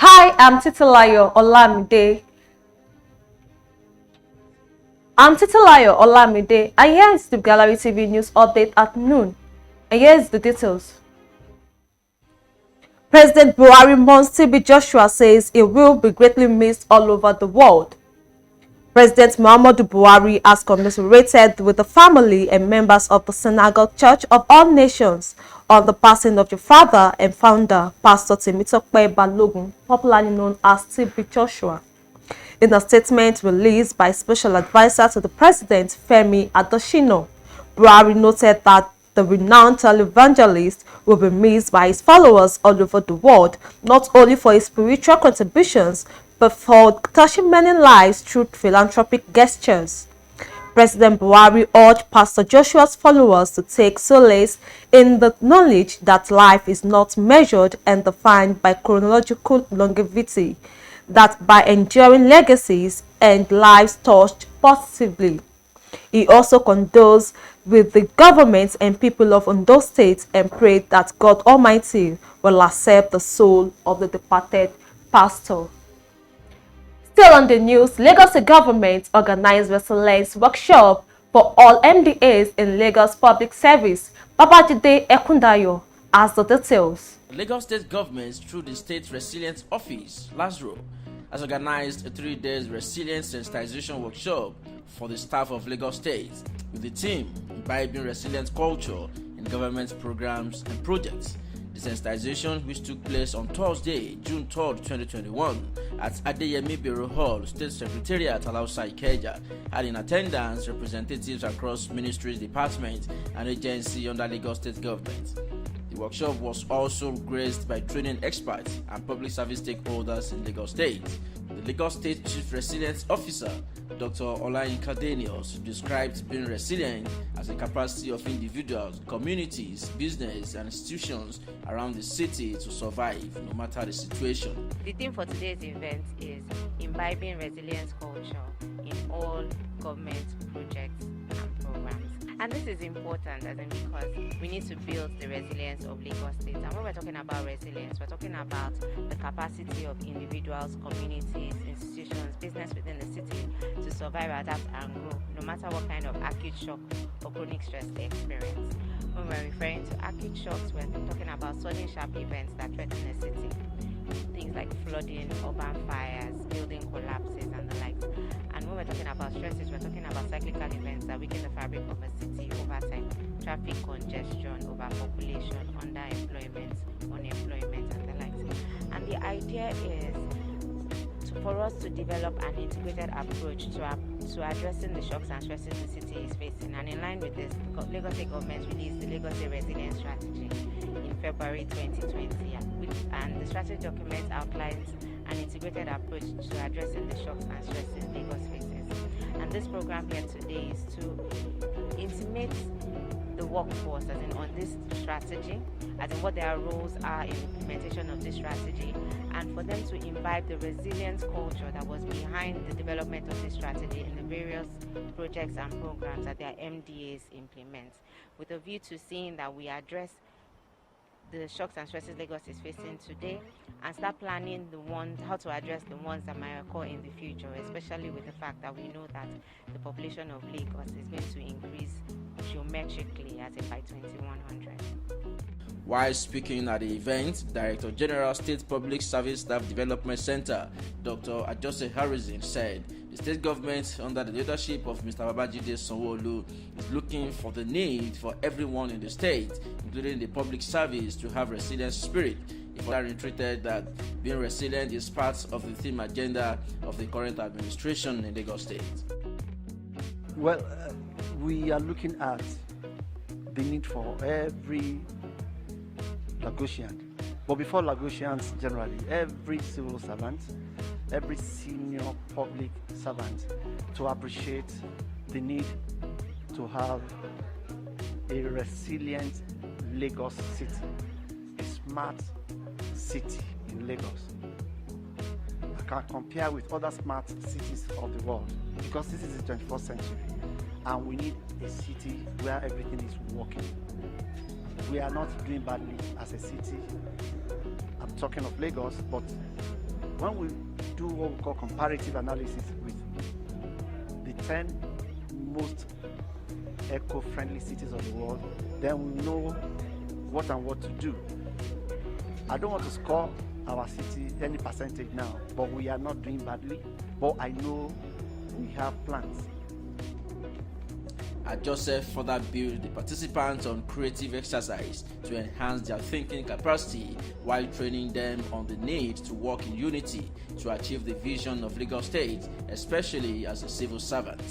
Hi, I'm Titilayo Olamide. And here is the Gallery TV News Update at noon. And here is the details. President Buhari mourns TB Joshua, says he will be greatly missed all over the world. President Muhammadu Buhari has commiserated with the family and members of the Synagogue Church of All Nations on the passing of your father and founder, Pastor Temitope Balogun, popularly known as TB Joshua. In a statement released by Special Advisor to the President, Femi Adesina, Buhari noted that the renowned televangelist will be missed by his followers all over the world, not only for his spiritual contributions, but for touching many lives through philanthropic gestures. President Buhari urged Pastor Joshua's followers to take solace in the knowledge that life is not measured and defined by chronological longevity, that by enduring legacies and lives touched positively. He also condoles with the government and people of Ondo State and prayed that God Almighty will accept the soul of the departed pastor. Still on the news, Lagos government organized resilience workshop for all MDAs in Lagos Public Service. Babajide Ekundayo has the details. The Lagos State government, through the State Resilience Office, LASRO, has organized a 3-day resilience sensitization workshop for the staff of Lagos State, with the theme imbibing resilient culture in government programs and projects. The sensitization, which took place on Thursday, June 3, 2021, at Adeyemi Bureau Hall, State Secretariat Alausa Ikeja, had in attendance representatives across ministries, departments, and agencies under Lagos State government. The workshop was also graced by training experts and public service stakeholders in Lagos State. The Lagos State Chief Resilience Officer, Dr. Olayinka Daniels, described being resilient as a capacity of individuals, communities, business, and institutions around the city to survive no matter the situation. The theme for today's event is imbibing resilience culture in all government projects and programs. And this is important because we need to build the resilience of Lagos State. And when we're talking about resilience, we're talking about the capacity of individuals, communities, institutions, business within the city to survive, adapt, and grow, no matter what kind of acute shock or chronic stress they experience. When we're referring to acute shocks, we're talking about sudden sharp events that threaten the city. Things like flooding, urban fires, building collapses, and the likes. And when we're talking about stresses, we're talking about cyclical events that weaken the fabric of a city over time. Traffic congestion, overpopulation, underemployment, unemployment, and the likes. And the idea is for us to develop an integrated approach to addressing the shocks and stresses the city is facing. And in line with this, Lagos State government released the Lagos State Resilience Strategy in February 2020, and the strategy document outlines an integrated approach to addressing the shocks and stresses Lagos faces. And this program here today is to intimate the workforce on this strategy, as in what their roles are in implementation of this strategy, and for them to imbibe the resilience culture that was behind the development of this strategy in the various projects and programs that their MDAs implement, with a view to seeing that we address the shocks and stresses Lagos is facing today and start planning how to address the ones that might occur in the future, especially with the fact that we know that the population of Lagos is going to increase geometrically by 2100. While speaking at the event, Director General State Public Service Staff Development Center, Dr. Ajose Harrison, said the state government, under the leadership of Mr. Babajide Sanwo-Olu, is looking for the need for everyone in the state, including the public service, to have resilient spirit. He further reiterated that being resilient is part of the theme agenda of the current administration in Lagos State. Well, we are looking at the need for every Lagosian, but before Lagosians generally, every civil servant every senior public servant to appreciate the need to have a resilient Lagos city, a smart city in Lagos. I can compare with other smart cities of the world because this is the 21st century and we need a city where everything is working. We are not doing badly as a city. I'm talking of Lagos, but when we do what we call comparative analysis with the 10 most eco-friendly cities of the world, then we know what and what to do. I don't want to score our city any percentage now, but we are not doing badly, but I know we have plans. Joseph further built the participants on creative exercise to enhance their thinking capacity while training them on the need to work in unity to achieve the vision of Lagos State, especially as a civil servant.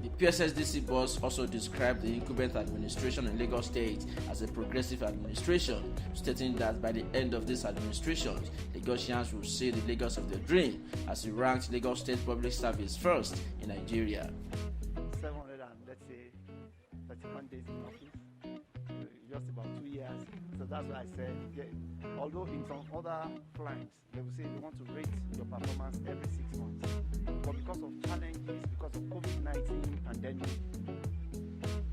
The PSSDC boss also described the incumbent administration in Lagos State as a progressive administration, stating that by the end of this administration, Lagosians will see the Lagos of their dream as he ranked Lagos State public service first in Nigeria. 700 and let's say 31 days in office, just about 2 years. So that's why I said, yeah, although in some other clients, they will say they want to rate your performance every 6 months. But because of challenges, because of COVID-19 pandemic,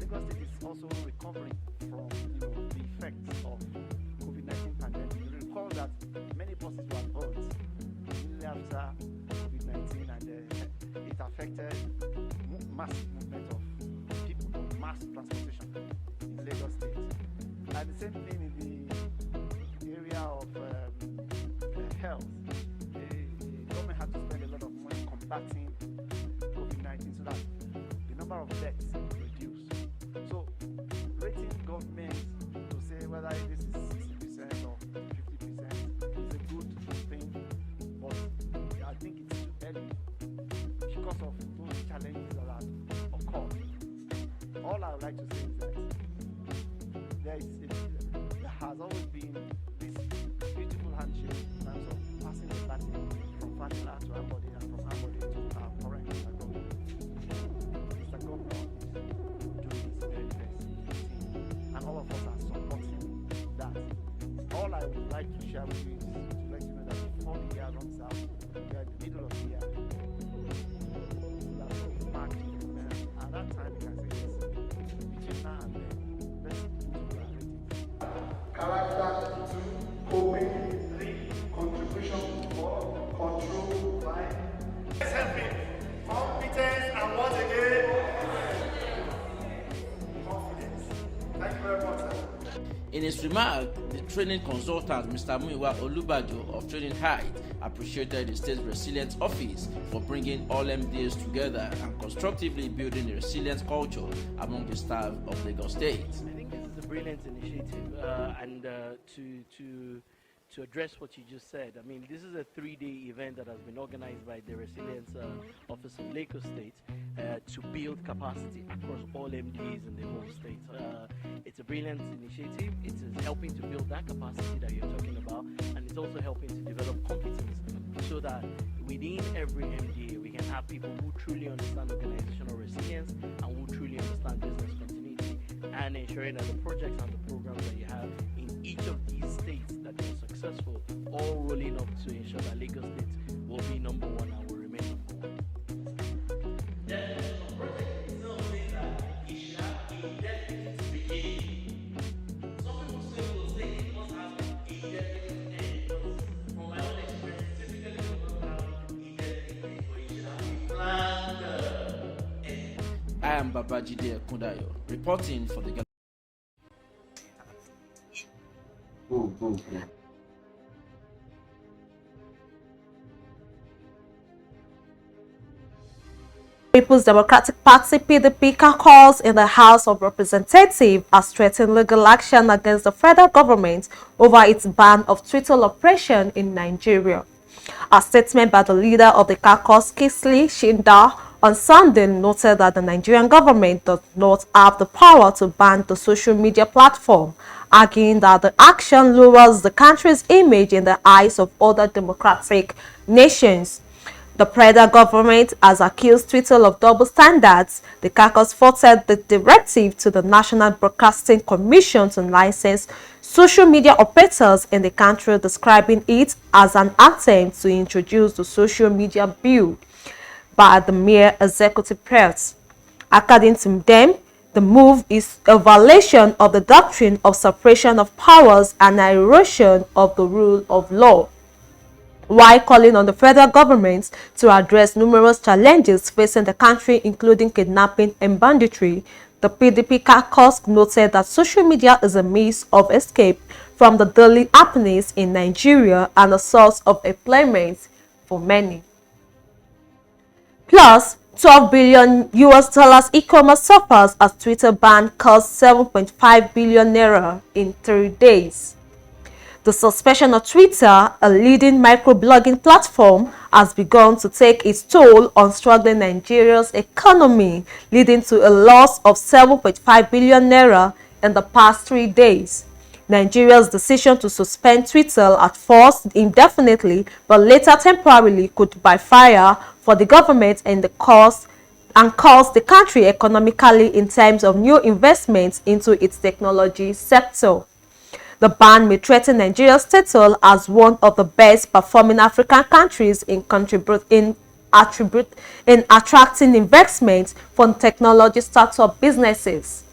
Lagos State is also recovering from the effects of COVID-19 pandemic. You recall that many buses were burnt immediately after COVID-19 and it affected massive movement of people, mass transportation in Lagos State. And the same thing in the area of health. The government had to spend a lot of money combating COVID-19 so that the number of deaths reduced. So rating government to say whether this is 60% or 50% is a good thing, but I think it's too early because of those challenges that have occurred. All I would like to say is that there has always been this beautiful handshake in terms of passing the baton from Fatila to Ambody and from Ambody to our current Mr. Governor. Mr. Governor is doing his very best, and all of us are supporting that. All I would like to share with you is to let you know that before the year runs out, we are in the middle of the year. We are so marked, and at that time we can say yes. Between now and then, let's do our ratings. Character 2, coping 3, contribution 4, control 5. Let's help him. Competence and once again, confidence. Thank you very much, sir. In his remark, the training consultant Mr. Muiwa Olubajo of Training Height appreciated the State Resilience Office for bringing all MDAs together and constructively building a resilient culture among the staff of Lagos State. I think this is a brilliant initiative, and to address what you just said, I mean, this is a 3-day event that has been organized by the Resilience Office of Lagos State to build capacity across all MDAs in the whole state. It's a brilliant initiative. It is helping to build that capacity that you're talking about, and it's also helping to develop competence so that within every MDA we can have people who truly understand organizational resilience and who truly understand business continuity, and ensuring that the projects and the programs that you have in each of these states that they're successful, all rolling up to ensure that Lagos State will be number one and will remain number one. I am Babajide Kundayo, reporting for the People's Democratic Party (PDP) caucus in the House of Representatives has threatened legal action against the federal government over its ban of Twitter operation in Nigeria. A statement by the leader of the caucus, Kingsley Shinda, on Sunday noted that the Nigerian government does not have the power to ban the social media platform, arguing that the action lowers the country's image in the eyes of other democratic nations. The Preda government has accused Twitter of double standards. The caucus forwarded the directive to the National Broadcasting Commission to license social media operators in the country, describing it as an attempt to introduce the social media bill by the mere executive branch. According to them, the move is a violation of the doctrine of separation of powers and an erosion of the rule of law. While calling on the federal government to address numerous challenges facing the country, including kidnapping and banditry, the PDP caucus noted that social media is a means of escape from the daily happenings in Nigeria and a source of employment for many. Plus, 12 billion US dollars e-commerce suffers as Twitter ban cost 7.5 billion naira in 3 days. The suspension of Twitter, a leading microblogging platform, has begun to take its toll on struggling Nigeria's economy, leading to a loss of 7.5 billion naira in the past 3 days. Nigeria's decision to suspend Twitter at first indefinitely but later temporarily could backfire for the government and cost the country economically in terms of new investments into its technology sector. The ban may threaten Nigeria's status as one of the best performing African countries in attracting investments from technology startup businesses.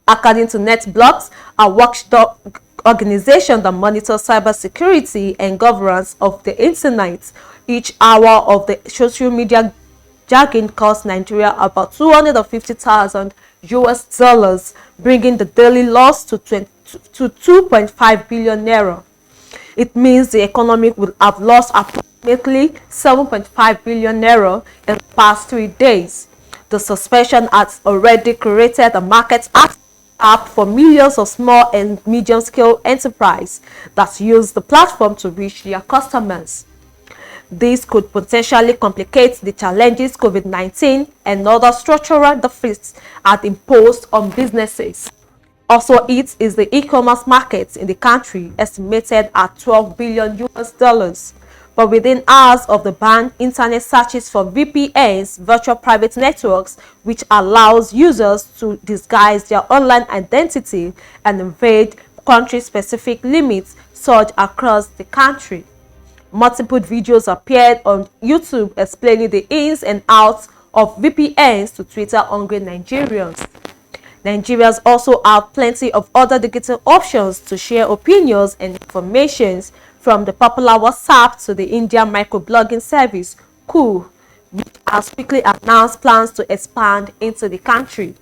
According to NetBlocks, a watchdog organization that monitors cybersecurity and governance of the internet, each hour of the social media jargon costs Nigeria about 250,000 US dollars, bringing the daily loss to 2.5 billion naira. It means the economy would have lost approximately 7.5 billion naira in the past 3 days. The suspension has already created a market app for millions of small and medium-scale enterprises that use the platform to reach their customers. This could potentially complicate the challenges COVID-19 and other structural deficits have imposed on businesses. Also, it is the e-commerce market in the country estimated at 12 billion US dollars. But within hours of the ban, internet searches for VPNs, virtual private networks, which allows users to disguise their online identity and evade country-specific limits, surged across the country. Multiple videos appeared on YouTube explaining the ins and outs of VPNs to Twitter-hungry Nigerians. Nigerians also have plenty of other digital options to share opinions and information, from the popular WhatsApp to the Indian microblogging service Cool, which has quickly announced plans to expand into the country.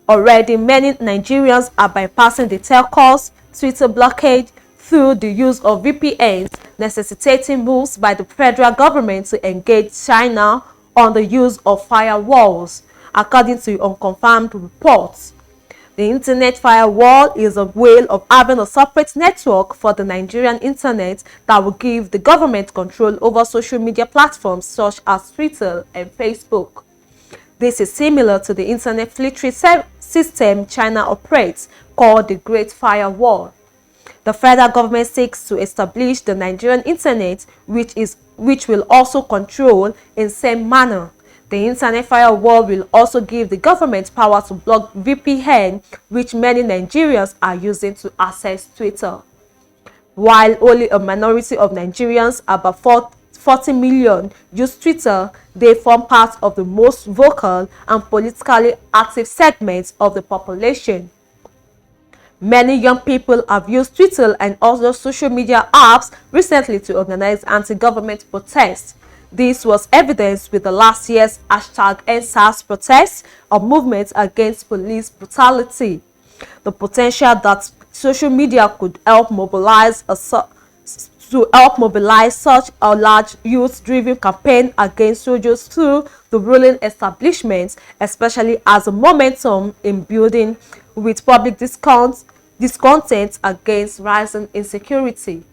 Already, many Nigerians are bypassing the telcos Twitter blockade through the use of VPNs, necessitating moves by the federal government to engage China on the use of firewalls, according to unconfirmed reports. The internet firewall is a way of having a separate network for the Nigerian internet that will give the government control over social media platforms such as Twitter and Facebook. This is similar to the internet filtering system China operates, called the Great Firewall. The federal government seeks to establish the Nigerian internet, which will also control in the same manner. The internet firewall will also give the government power to block VPN, which many Nigerians are using to access Twitter. While only a minority of Nigerians, about 40 million, use Twitter, they form part of the most vocal and politically active segments of the population. Many young people have used Twitter and other social media apps recently to organize anti-government protests. This was evidenced with the last year's #EndSARS protests, a movement against police brutality. The potential that social media could help mobilize such a large youth-driven campaign against soldiers through the ruling establishment, especially as a momentum in building with public discontent against rising insecurity.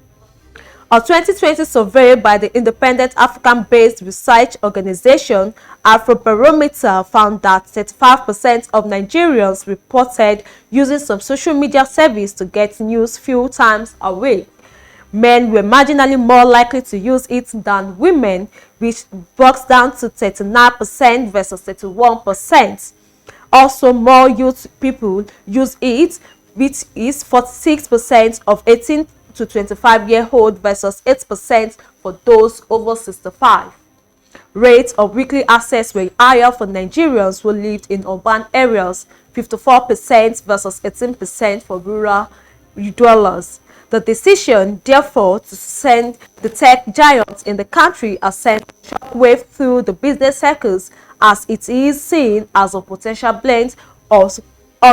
A 2020 survey by the independent African-based research organization Afrobarometer found that 35% of Nigerians reported using some social media service to get news few times a week. Men were marginally more likely to use it than women, which works down to 39% versus 31%. Also, more youth people use it, which is 46% of 18 to 25-year-old versus 8% for those over 65. Rates of weekly access were higher for Nigerians who lived in urban areas, 54% versus 18% for rural dwellers. The decision, therefore, to send the tech giants in the country has sent a shockwave through the business circles, as it is seen as a potential blend on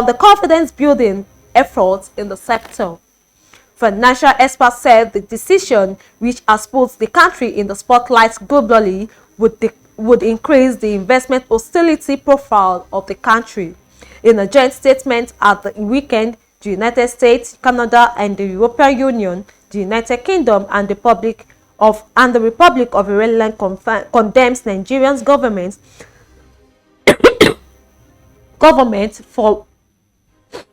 the confidence-building efforts in the sector. Financial experts said the decision, which has put the country in the spotlight globally, would increase the investment hostility profile of the country. In a joint statement at the weekend, the United States, Canada, and the European Union, the United Kingdom, and the Republic of Ireland condemns Nigeria's government for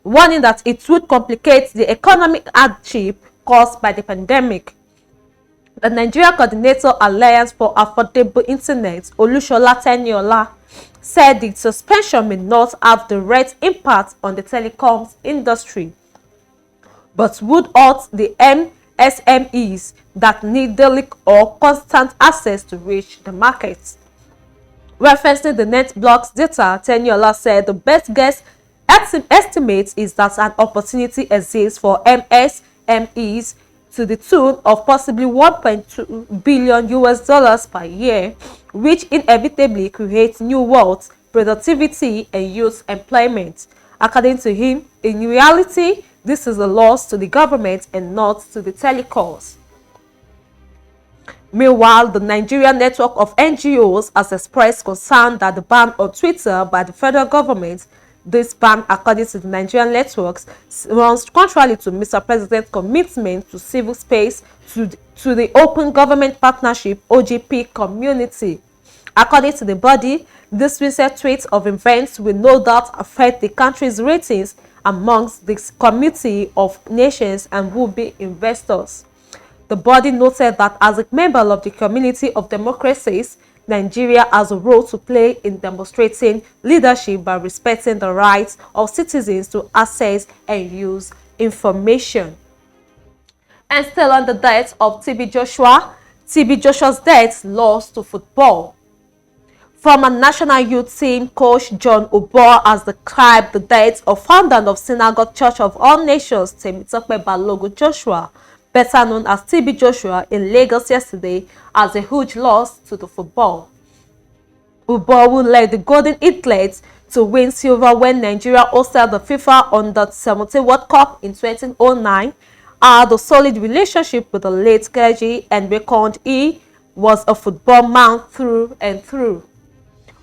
warning that it would complicate the economic hardship caused by the pandemic. The Nigeria Coordinator Alliance for Affordable Internet, Olushola Teniola, said the suspension may not have direct impact on the telecoms industry, but would hurt the MSMEs that need daily or constant access to reach the market. Referencing the NetBlocks data, Teniola said the best guess estimate is that an opportunity exists for MSMEs to the tune of possibly 1.2 billion US dollars per year, which inevitably creates new wealth, productivity, and youth employment. According to him, in reality, this is a loss to the government and not to the telecoms. Meanwhile, the Nigerian network of NGOs has expressed concern that the ban on Twitter by the federal government, this ban, according to the Nigerian networks, runs contrary to Mr. President's commitment to civil space, to the Open Government Partnership (OGP) community. According to the body, this recent tweet of events will no doubt affect the country's ratings amongst the community of nations and would-be investors. The body noted that as a member of the community of democracies, Nigeria has a role to play in demonstrating leadership by respecting the rights of citizens to access and use information. And still on the death of TB Joshua's death lost to football. Former national youth team coach John Obor has described the death of founder of Synagogue Church of All Nations, Temitope Balogun Joshua, better known as TB Joshua, in Lagos yesterday, as a huge loss to the football. Obor, who led the Golden Eagles to win silver when Nigeria hosted the FIFA Under-17 World Cup in 2009, had a solid relationship with the late clergy and reckoned he was a football man through and through.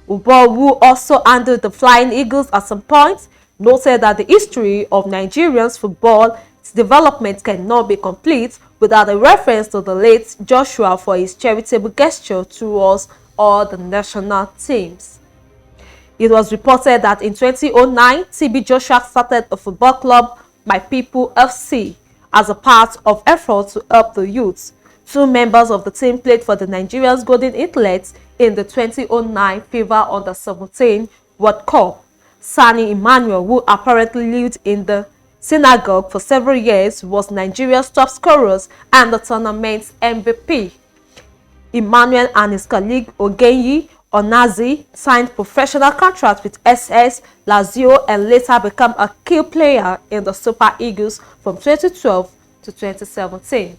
Obor, who also handled the Flying Eagles at some point, noted that the history of Nigerians football development cannot be complete without a reference to the late Joshua for his charitable gesture towards all the national teams. It was reported that in 2009, TB Joshua started a football club, My People FC, as a part of efforts to help the youth. Two members of the team played for the Nigerians Golden Eagles in the 2009 FIFA Under-17 World Cup. Sani Emmanuel, who apparently lived in the Synagogue for several years, was Nigeria's top scorer and the tournament's MVP. Emmanuel and his colleague Ogenyi Onazi signed professional contracts with SS Lazio and later became a key player in the Super Eagles from 2012 to 2017.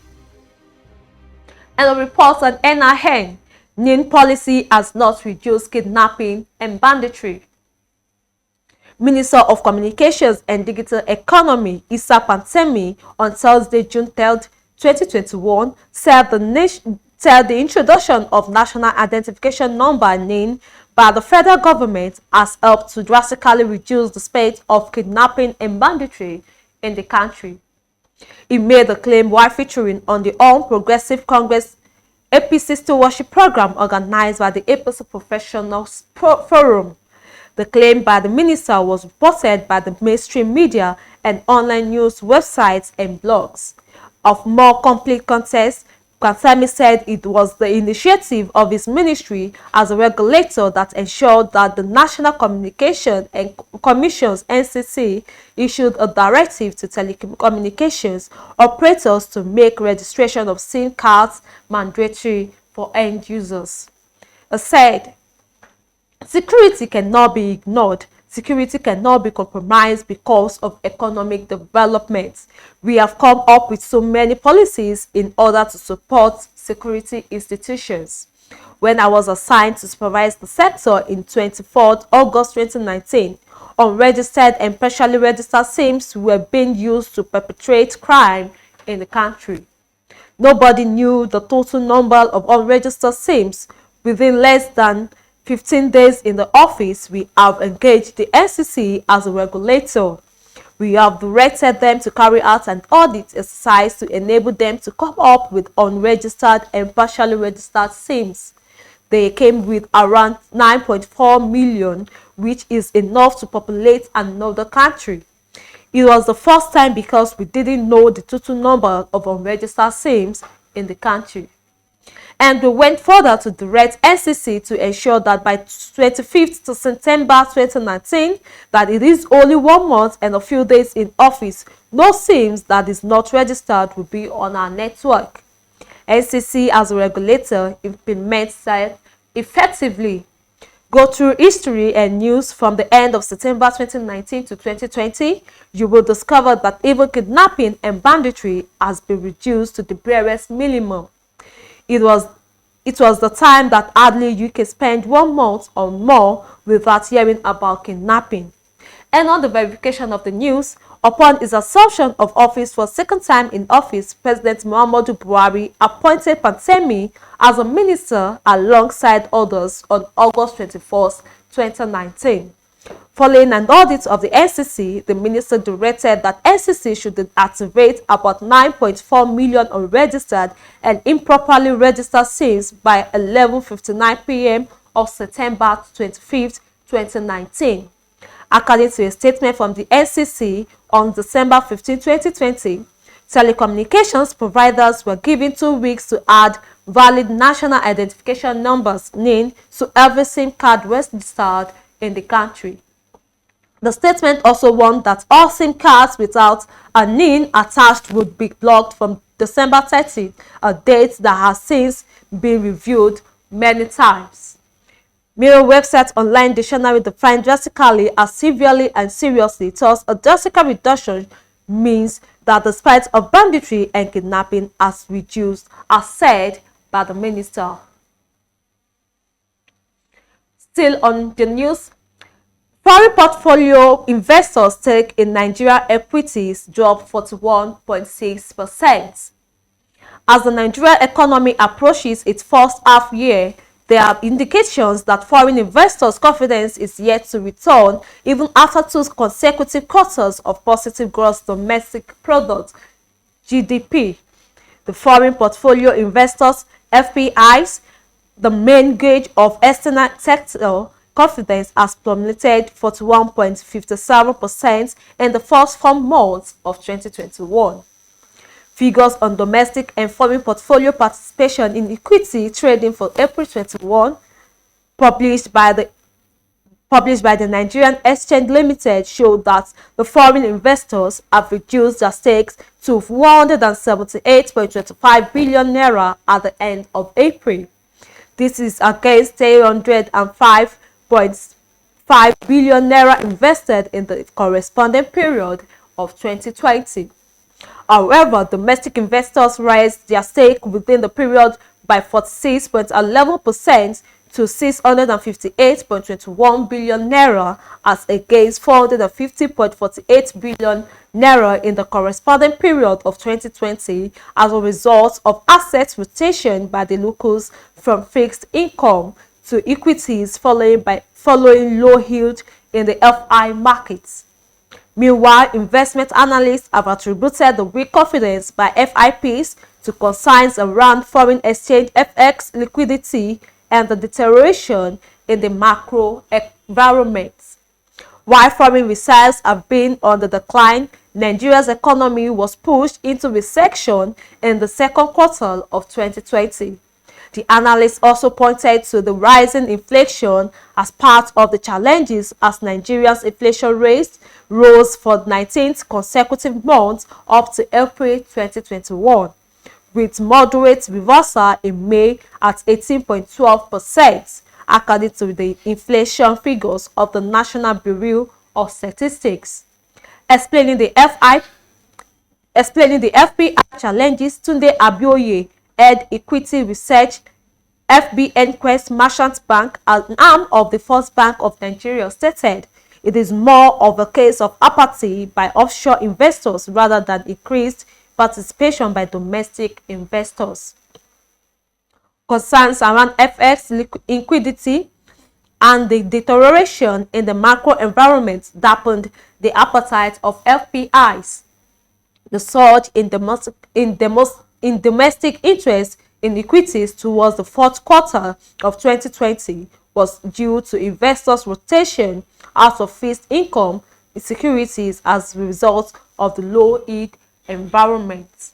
And a report on NIN policy has not reduced kidnapping and banditry. Minister of Communications and Digital Economy, Issa Pantemi, on Thursday, June 3, 2021, said the introduction of National Identification Number (NIN) by the federal government has helped to drastically reduce the spate of kidnapping and banditry in the country. He made the claim while featuring on the All Progressive Congress APC Stewardship Program organized by the APC Professionals Forum. The claim by the minister was reported by the mainstream media and online news websites and blogs. of more complete context, Kansami said it was the initiative of his ministry as a regulator that ensured that the National Communication and Commission's (NCC) issued a directive to telecommunications operators to make registration of SIM cards mandatory for end users. He said, security cannot be ignored. Security cannot be compromised because of economic development. We have come up with so many policies in order to support security institutions. When I was assigned to supervise the sector in 24th August 2019, unregistered and partially registered SIMs were being used to perpetrate crime in the country. Nobody knew the total number of unregistered SIMs. Within less than 15 days in the office, we have engaged the NCC as a regulator. We have directed them to carry out an audit exercise to enable them to come up with unregistered and partially registered SIMs. They came with around 9.4 million, which is enough to populate another country. It was the first time because we didn't know the total number of unregistered SIMs in the country. And we went further to direct NCC to ensure that by 25th September 2019, that it is only 1 month and a few days in office, no SIMs that is not registered will be on our network. NCC as a regulator implements that effectively. Go through history and news from the end of September 2019 to 2020, you will discover that even kidnapping and banditry has been reduced to the barest minimum. It was the time that hardly UK spent 1 month or more without hearing about kidnapping. And on the verification of the news, upon his assumption of office for a second time in office, President Muhammadu Buhari appointed Pantemi as a minister alongside others on August 21, 2019. Following an audit of the NCC, the minister directed that NCC should deactivate about 9.4 million unregistered and improperly registered SIMs by 11:59 p.m. of September 25, 2019. According to a statement from the NCC on December 15, 2020, telecommunications providers were given 2 weeks to add valid national identification numbers (NIN) to every SIM card registered in the country. The statement also warned that all SIM cards without a NIN attached would be blocked from December 30, a date that has since been reviewed many times. Mirror website online dictionary defined drastically as severely and seriously, thus a drastic reduction means that the spite of banditry and kidnapping has reduced, as said by the minister. Still on the news, foreign portfolio investors' stake in Nigeria equities dropped 41.6%. As the Nigerian economy approaches its first half year, there are indications that foreign investors' confidence is yet to return even after 2 consecutive quarters of positive gross domestic product (GDP). The foreign portfolio investors (FPIs), the main gauge of external sector confidence, has plummeted 41.57% in the first 4 months of 2021. Figures on domestic and foreign portfolio participation in equity trading for April 21, published by the Nigerian Exchange Limited, showed that the foreign investors have reduced their stakes to 178.25 billion naira at the end of April. This is against 305.5 billion naira invested in the corresponding period of 2020. However, domestic investors raised their stake within the period by 46.11% to 658.21 billion naira as against 450.48 billion naira in the corresponding period of 2020 as a result of asset rotation by the locals from fixed income to equities following low yield in the FI markets. Meanwhile, investment analysts have attributed the weak confidence by FIPs to concerns around foreign exchange FX liquidity and the deterioration in the macro environment. While foreign reserves have been on the decline, Nigeria's economy was pushed into recession in the second quarter of 2020. The analysts also pointed to the rising inflation as part of the challenges as Nigeria's inflation rate rose for 19th consecutive months up to April 2021, with moderate reversal in May at 18.12%, according to the inflation figures of the National Bureau of Statistics. Explaining the FPI challenges, Tunde Abioye, head equity research, FBN Quest Merchant Bank, an arm of the First Bank of Nigeria, stated it is more of a case of apathy by offshore investors rather than increased participation by domestic investors. Concerns around FX liquidity and the deterioration in the macro environment dampened the appetite of FPIs. The surge in domestic interest in equities towards the fourth quarter of 2020 was due to investors' rotation out of fixed income securities as a result of the low-yield environment.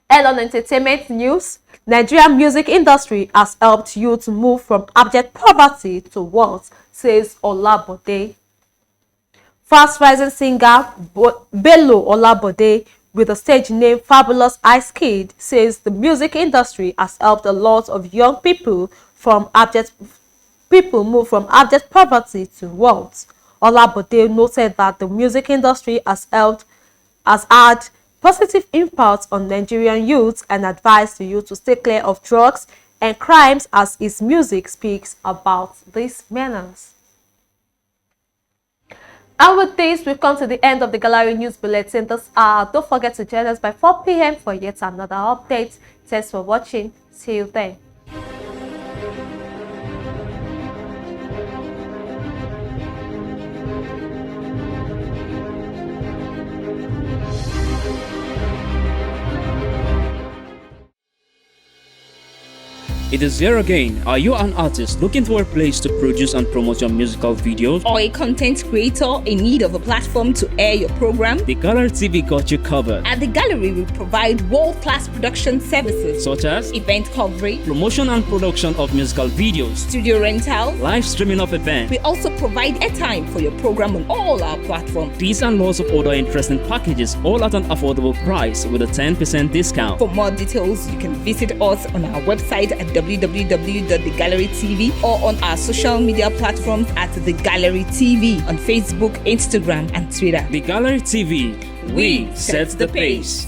And on entertainment news, Nigerian music industry has helped youth move from abject poverty to wealth, says Olabode. Fast-rising singer Bello Olabode, with the stage name Fabulous Ice Kid, says the music industry has helped a lot of young people move from abject poverty to wealth. Olabode noted that the music industry has had positive impact on Nigerian youth and advised the youth to stay clear of drugs and crimes as his music speaks about these menace. And with this, we've come to the end of the Gallery News Bulletin this hour. Don't forget to join us by 4 p.m. for yet another update. Thanks for watching. See you then. It is here again. Are you an artist looking for a place to produce and promote your musical videos? Or a content creator in need of a platform to air your program? The Gallery TV got you covered. At the Gallery, we provide world-class production services Such as event coverage, promotion and production of musical videos, studio rental, live streaming of events. We also provide airtime for your program on all our platforms. These and lots of other interesting packages, all at an affordable price with a 10% discount. For more details, you can visit us on our website at www.thegallerytv or on our social media platforms at The Gallery TV on Facebook, Instagram, and Twitter. The Gallery TV, we set the pace.